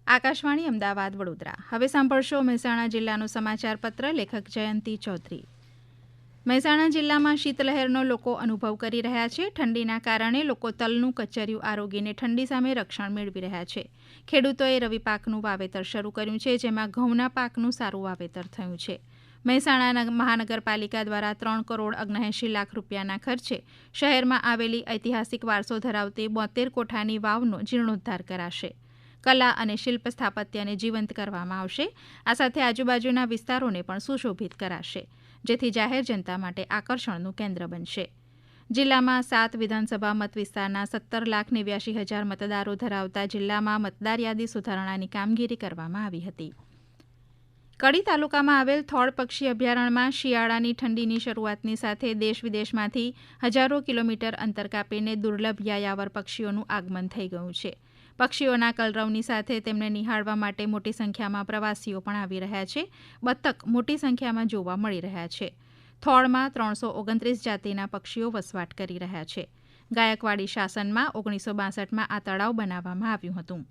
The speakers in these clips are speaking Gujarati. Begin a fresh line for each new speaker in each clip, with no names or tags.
આકાશવાણી અમદાવાદ વડોદરા. હવે સાંભળશો મહેસાણા જિલ્લાનું સમાચાર પત્ર. લેખક જયંતી ચૌધરી. મહેસાણા જિલ્લામાં શીતલહેરનો લોકો અનુભવ કરી રહ્યા છે. ઠંડીના કારણે લોકો તલનું કચરિયું આરોગીને ઠંડી સામે રક્ષણ મેળવી રહ્યા છે. ખેડૂતોએ રવિ પાકનું વાવેતર શરૂ કર્યું છે, જેમાં ઘઉંના પાકનું સારું વાવેતર થયું છે. મહેસાણા મહાનગરપાલિકા દ્વારા 3 કરોડ 79 લાખ રૂપિયાના ખર્ચે શહેરમાં આવેલી ઐતિહાસિક વારસો ધરાવતી 72 કોઠાની વાવનો જીર્ણોદ્ધાર કરાશે. કલા અને શિલ્પ સ્થાપત્યને જીવંત કરવામાં આવશે. આ સાથે આજુબાજુના વિસ્તારોને પણ સુશોભિત કરાશે, જેથી જાહેર જનતા માટે આકર્ષણનું કેન્દ્ર બનશે. જિલ્લામાં 7 વિધાનસભા મત વિસ્તારના 17,89,000 મતદારો ધરાવતા જિલ્લામાં મતદાર યાદી સુધારણાની કામગીરી કરવામાં આવી હતી. કડી તાલુકામાં આવેલ થોળ પક્ષી અભયારણ્યમાં શિયાળાની ઠંડીની શરૂઆતની સાથે દેશ વિદેશમાંથી હજારો કિલોમીટર અંતર કાપીને દુર્લભ યાયાવર પક્ષીઓનું આગમન થઈ ગયું છે. પક્ષીઓના કલરવની સાથે તેમને નિહાળવા માટે મોટી સંખ્યામાં પ્રવાસીઓ પણ આવી રહ્યા છે. બતક મોટી સંખ્યામાં જોવા મળી રહ્યા છે. થોળમાં 329 જાતિના પક્ષીઓ વસવાટ કરી રહ્યા છે. ગાયકવાડી શાસનમાં 1962માં આ તળાવ બનાવવામાં આવ્યું હતું.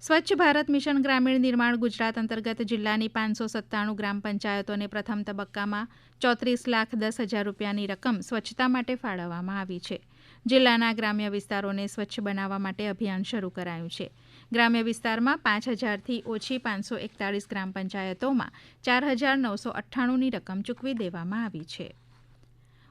સ્વચ્છ ભારત મિશન ગ્રામીણ નિર્માણ ગુજરાત અંતર્ગત જિલ્લાની 597 ગ્રામ પંચાયતોને પ્રથમ તબક્કામાં 34,10,000 રૂપિયાની રકમ સ્વચ્છતા માટે ફાળવવામાં આવી છે. જિલ્લાના ગ્રામ્ય વિસ્તારોને સ્વચ્છ બનાવવા માટે અભિયાન શરૂ કરાયું છે. ગ્રામ્ય વિસ્તારમાં 5,000થી ઓછી 541 ગ્રામ પંચાયતોમાં 4,998ની રકમ ચૂકવી દેવામાં આવી છે.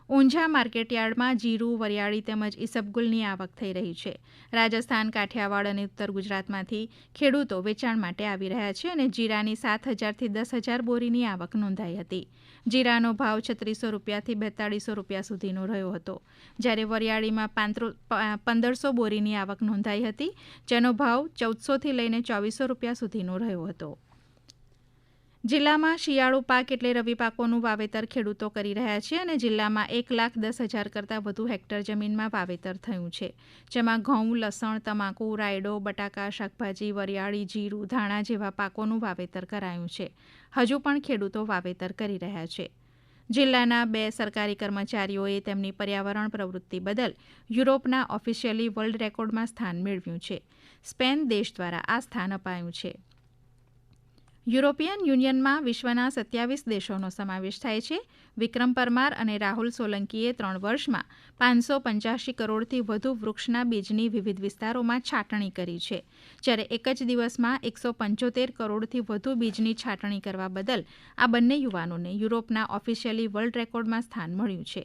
ઊંઝા માર્કેટયાર્ડમાં જીરું, વરિયાળી તેમજ ઈસબગુલની આવક થઈ રહી છે. રાજસ્થાન, કાઠિયાવાડ અને ઉત્તર ગુજરાતમાંથી ખેડૂતો વેચાણ માટે આવી રહ્યા છે અને જીરાની 7,000થી 10,000 બોરીની આવક નોંધાઈ હતી. જીરાનો ભાવ 3600 રૂપિયાથી 4200 રૂપિયા સુધીનો રહ્યો હતો, જ્યારે વરિયાળીમાં 1500 બોરીની આવક નોંધાઈ હતી, જેનો ભાવ 1400થી લઈને 2400 રૂપિયા સુધીનો રહ્યો હતો. જિલ્લામાં શિયાળુ પાક એટલે રવિ પાકોનું વાવેતર ખેડૂતો કરી રહ્યા છે અને જિલ્લામાં 1,10,000 કરતાં વધુ હેક્ટર જમીનમાં વાવેતર થયું છે, જેમાં ઘઉં, લસણ, તમાકુ, રાયડો, બટાકા, શાકભાજી, વરિયાળી, જીરું, ધાણા જેવા પાકોનું વાવેતર કરાયું છે. હજુ પણ ખેડૂતો વાવેતર કરી રહ્યા છે. જિલ્લાના 2 સરકારી કર્મચારીઓએ તેમની પર્યાવરણ પ્રવૃત્તિ બદલ યુરોપના ઓફિશિયલી વર્લ્ડ રેકોર્ડમાં સ્થાન મેળવ્યું છે. સ્પેન દેશ દ્વારા આ સ્થાન અપાયું છે. યુરોપિયન યુનિયનમાં વિશ્વના 27 દેશોનો સમાવેશ થાય છે. વિક્રમ પરમાર અને રાહુલ સોલંકીએ 3 વર્ષમાં 585 કરોડથી વધુ વૃક્ષના બીજની વિવિધ વિસ્તારોમાં છાટણી કરી છે, જ્યારે એક જ દિવસમાં 175 કરોડથી વધુ બીજની છાટણી કરવા બદલ આ બંને યુવાનોને યુરોપના ઓફિશિયલી વર્લ્ડ રેકોર્ડમાં સ્થાન મળ્યું છે.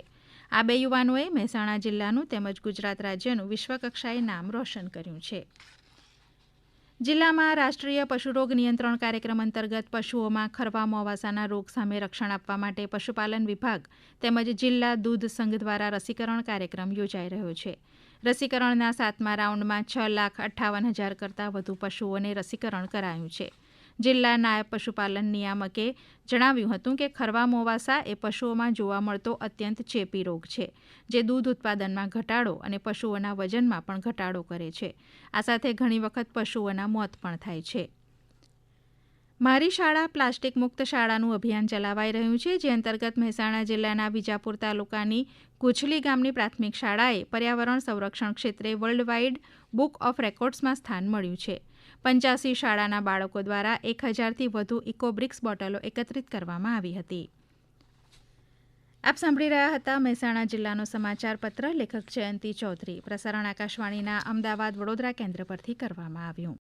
આ 2 યુવાનોએ મહેસાણા જિલ્લાનું તેમજ ગુજરાત રાજ્યનું વિશ્વકક્ષાએ નામ રોશન કર્યું છે. જિલ્લામાં રાષ્ટ્રીય પશુરોગ નિયંત્રણ કાર્યક્રમ અંતર્ગત પશુઓમાં ખરવા મોવાસાના રોગ સામે રક્ષણ આપવા માટે પશુપાલન વિભાગ તેમજ જિલ્લા દૂધ સંઘ દ્વારા રસીકરણ કાર્યક્રમ યોજાઈ રહ્યો છે. રસીકરણના 7મા રાઉન્ડમાં 6,58,000 કરતાં વધુ પશુઓને રસીકરણ કરાયું છે. જિલ્લા નાયબ પશુપાલન નિયામકે જણાવ્યું હતું કે ખરવા મોવાસા એ પશુઓમાં જોવા મળતો અત્યંત ચેપી રોગ છે, જે દૂધ ઉત્પાદનમાં ઘટાડો અને પશુઓના વજનમાં પણ ઘટાડો કરે છે. આ સાથે ઘણી વખત પશુઓના મોત પણ થાય છે. મારી શાળા પ્લાસ્ટિક મુક્ત શાળાનું અભિયાન ચલાવાઈ રહ્યું છે, જે અંતર્ગત મહેસાણા જિલ્લાના વિજાપુર તાલુકાની ગુછલી ગામની પ્રાથમિક શાળાએ પર્યાવરણ સંરક્ષણ ક્ષેત્રે વર્લ્ડ વાઇડ બુક ઓફ રેકોર્ડ્સમાં સ્થાન મળ્યું છે. 85 શાળાના બાળકો દ્વારા 1,000થી વધુ ઇકોબ્રિક્સ બોટલો એકત્રિત કરવામાં આવી હતી. આપ સાંભળી રહ્યા હતા મહેસાણા જિલ્લાનો સમાચાર પત્ર. લેખક જયંતી ચૌધરી. પ્રસારણ આકાશવાણીના અમદાવાદ વડોદરા કેન્દ્ર પરથી કરવામાં આવ્યું.